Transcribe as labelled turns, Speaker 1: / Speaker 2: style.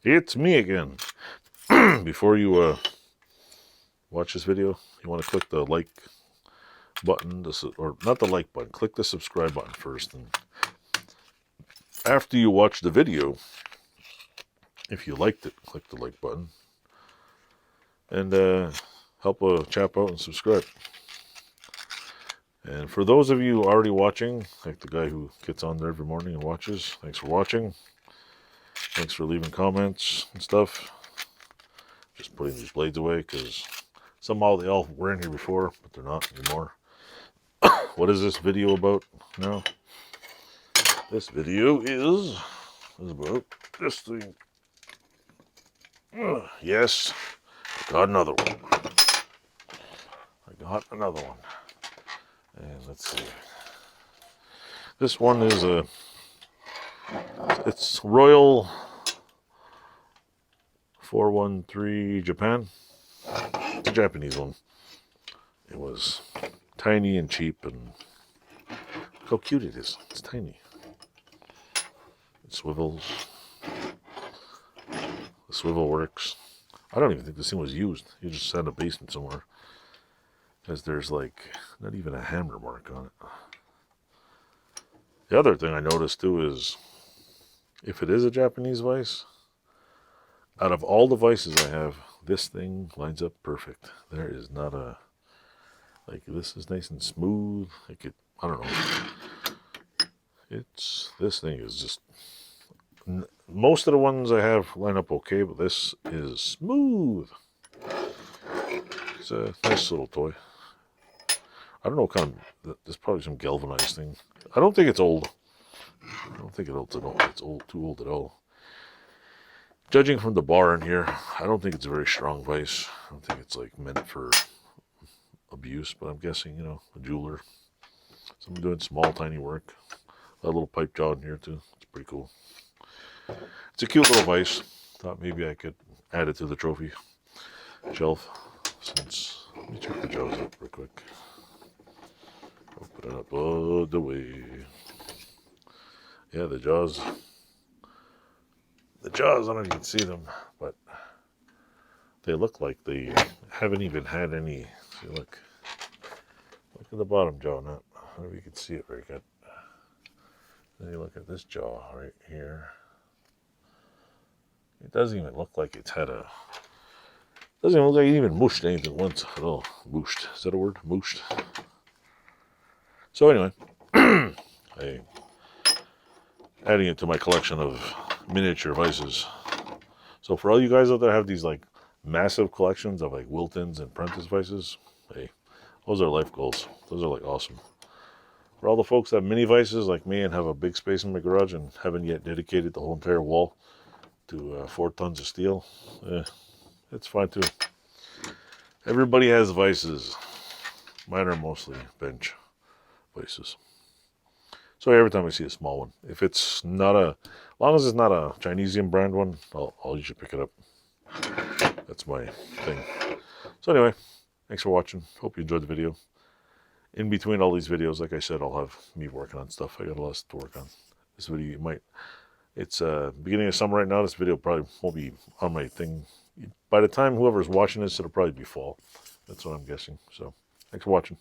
Speaker 1: It's me again. Before you watch this video, you want to click the like button, or not the like button, click the subscribe button first. And after you watch the video, if you liked it, click the like button. And help a chap out and subscribe. And for those of you already watching, like the guy who gets on there every morning and watches, thanks for watching. Thanks for leaving comments and stuff. Just putting these blades away because somehow they all were in here before, but they're not anymore. What is this video about now? This video is about this thing. Yes, I got another one. And let's see. This one is it's Royal 413 Japan. It's a Japanese one. It was tiny and cheap, and look how cute it is. It's tiny. It swivels. The swivel works. I don't even think this thing was used. You just sat in a basement somewhere. Because there's like not even a hammer mark on it. The other thing I noticed too is if it is a Japanese vise, out of all the vices I have, this thing lines up perfect. There is not a, like, this is nice and smooth. Like it, I don't know. This thing is just, most of the ones I have line up okay, but this is smooth. It's a nice little toy. I don't know what kind of, there's probably some galvanized thing. I don't think it's old. I don't think it's too old at all. Judging from the bar in here, I don't think it's a very strong vise. I don't think it's like meant for abuse, but I'm guessing, you know, a jeweler. Someone doing small, tiny work. A little pipe jaw in here too. It's pretty cool. It's a cute little vise. Thought maybe I could add it to the trophy shelf. Since, let me check the jaws up real quick. Open it up all the way. Yeah, the jaws. The jaws, I don't even see them, but they look like they haven't even had any. See, look at the bottom jaw. Not, I don't know if you can see it very good. Then you look at this jaw right here. It doesn't even look like it's had a. Doesn't even look like it even mooshed anything once at all. Mooshed. Is that a word? Mooshed. So anyway, adding it to my collection of miniature vices. So for all you guys out there have these like massive collections of like Wiltons and Prentice vices, hey, those are life goals. Those are like awesome. For all the folks that have mini vices like me and have a big space in my garage and haven't yet dedicated the whole entire wall to 4 tons of steel, it's fine too. Everybody has vices. Mine are mostly bench vices. So every time I see a small one, if it's not a, as long as it's not a Chinesian brand one, I'll usually pick it up. That's my thing. So anyway, thanks for watching. Hope you enjoyed the video. In between all these videos, like I said, I'll have me working on stuff. I got a lot to work on. This video, you might, it's beginning of summer right now. This video probably won't be on my thing. By the time whoever's watching this, it'll probably be fall. That's what I'm guessing. So thanks for watching.